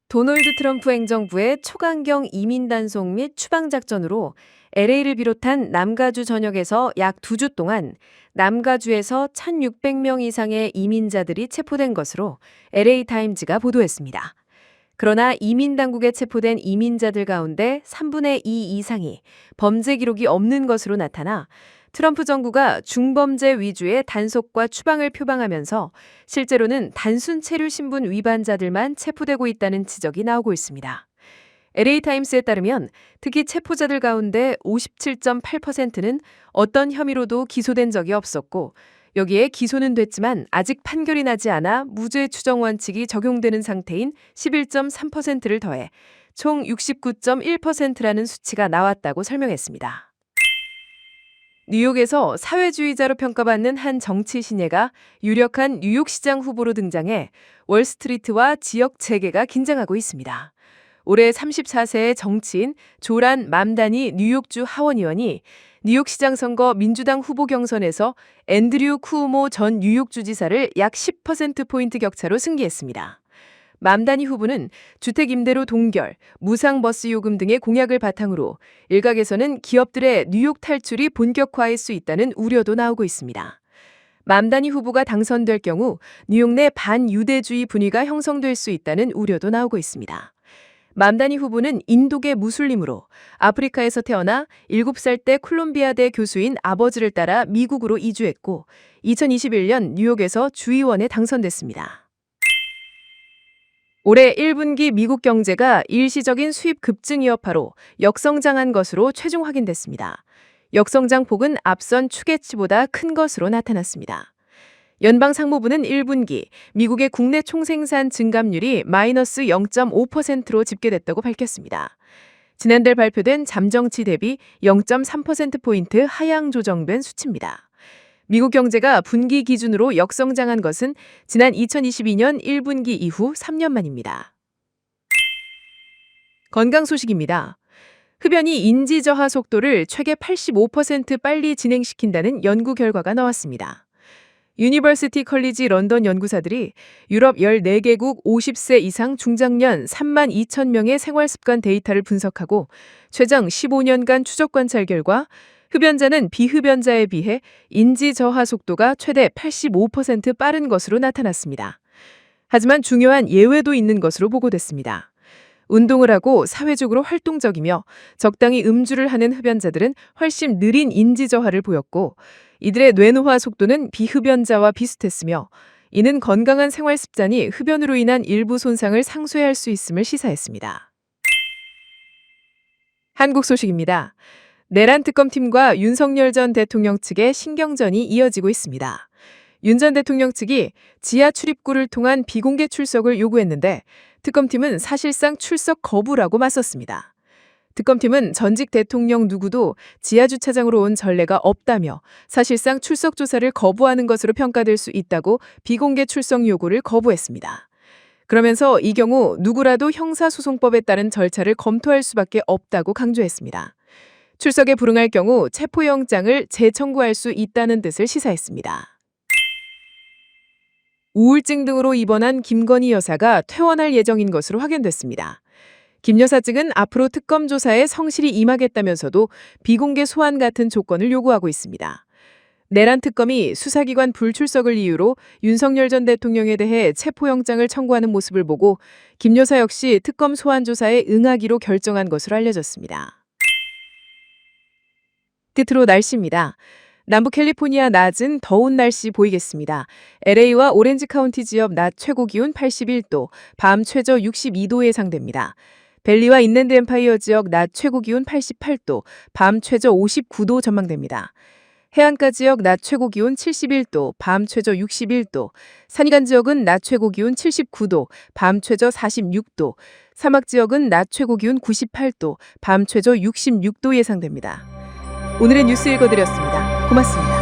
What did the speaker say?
도널드 트럼프 행정부의 초강경 이민 단속 및 추방 작전으로 LA를 비롯한 남가주 전역에서 약 2주 동안 남가주에서 1,600명 이상의 이민자들이 체포된 것으로 LA타임즈가 보도했습니다. 그러나 이민 당국에 체포된 이민자들 가운데 3분의 2 이상이 범죄 기록이 없는 것으로 나타나 트럼프 정부가 중범죄 위주의 단속과 추방을 표방하면서 실제로는 단순 체류 신분 위반자들만 체포되고 있다는 지적이 나오고 있습니다. LA타임스에 따르면 특히 체포자들 가운데 57.8%는 어떤 혐의로도 기소된 적이 없었고 여기에 기소는 됐지만 아직 판결이 나지 않아 무죄 추정 원칙이 적용되는 상태인 11.3%를 더해 총 69.1%라는 수치가 나왔다고 설명했습니다. 뉴욕에서 사회주의자로 평가받는 한 정치 신예가 유력한 뉴욕시장 후보로 등장해 월스트리트와 지역 재계가 긴장하고 있습니다. 올해 34세의 정치인 조란 맘다니 뉴욕주 하원의원이 뉴욕시장 선거 민주당 후보 경선에서 앤드류 쿠오모 전 뉴욕주지사를 약 10%포인트 격차로 승리했습니다. 맘다니 후보는 주택 임대료 동결, 무상 버스 요금 등의 공약을 바탕으로 일각에서는 기업들의 뉴욕 탈출이 본격화할 수 있다는 우려도 나오고 있습니다. 맘다니 후보가 당선될 경우 뉴욕 내 반유대주의 분위기가 형성될 수 있다는 우려도 나오고 있습니다. 맘다니 후보는 인도계 무슬림으로 아프리카에서 태어나 7살 때 콜롬비아대 교수인 아버지를 따라 미국으로 이주했고 2021년 뉴욕에서 주의원에 당선됐습니다. 올해 1분기 미국 경제가 일시적인 수입 급증 여파로 역성장한 것으로 최종 확인됐습니다. 역성장 폭은 앞선 추계치보다 큰 것으로 나타났습니다. 연방상무부는 1분기 미국의 국내 총생산 증감률이 마이너스 0.5%로 집계됐다고 밝혔습니다. 지난달 발표된 잠정치 대비 0.3%포인트 하향 조정된 수치입니다. 미국 경제가 분기 기준으로 역성장한 것은 지난 2022년 1분기 이후 3년 만입니다. 건강 소식입니다. 흡연이 인지 저하 속도를 최대 85% 빨리 진행시킨다는 연구 결과가 나왔습니다. 유니버시티 컬리지 런던 연구사들이 유럽 14개국 50세 이상 중장년 3만 2천 명의 생활습관 데이터를 분석하고 최장 15년간 추적 관찰 결과 흡연자는 비흡연자에 비해 인지 저하 속도가 최대 85% 빠른 것으로 나타났습니다. 하지만 중요한 예외도 있는 것으로 보고됐습니다. 운동을 하고 사회적으로 활동적이며 적당히 음주를 하는 흡연자들은 훨씬 느린 인지 저하를 보였고 이들의 뇌노화 속도는 비흡연자와 비슷했으며 이는 건강한 생활 습관이 흡연으로 인한 일부 손상을 상쇄할 수 있음을 시사했습니다. 한국 소식입니다. 내란 특검팀과 윤석열 전 대통령 측의 신경전이 이어지고 있습니다. 윤 전 대통령 측이 지하 출입구를 통한 비공개 출석을 요구했는데 특검팀은 사실상 출석 거부라고 맞섰습니다. 특검팀은 전직 대통령 누구도 지하 주차장으로 온 전례가 없다며 사실상 출석 조사를 거부하는 것으로 평가될 수 있다고 비공개 출석 요구를 거부했습니다. 그러면서 이 경우 누구라도 형사소송법에 따른 절차를 검토할 수밖에 없다고 강조했습니다. 출석에 불응할 경우 체포영장을 재청구할 수 있다는 뜻을 시사했습니다. 우울증 등으로 입원한 김건희 여사가 퇴원할 예정인 것으로 확인됐습니다. 김 여사 측은 앞으로 특검 조사에 성실히 임하겠다면서도 비공개 소환 같은 조건을 요구하고 있습니다. 내란 특검이 수사기관 불출석을 이유로 윤석열 전 대통령에 대해 체포영장을 청구하는 모습을 보고 김 여사 역시 특검 소환 조사에 응하기로 결정한 것으로 알려졌습니다. 끝으로 날씨입니다. 남부 캘리포니아 낮은 더운 날씨 보이겠습니다. LA와 오렌지 카운티 지역 낮 최고 기온 81도, 밤 최저 62도 예상됩니다. 벨리와 인랜드 엠파이어 지역 낮 최고 기온 88도, 밤 최저 59도 전망됩니다. 해안가 지역 낮 최고 기온 71도, 밤 최저 61도, 산간 지역은 낮 최고 기온 79도, 밤 최저 46도, 사막 지역은 낮 최고 기온 98도, 밤 최저 66도 예상됩니다. 오늘의 뉴스 읽어드렸습니다. 고맙습니다.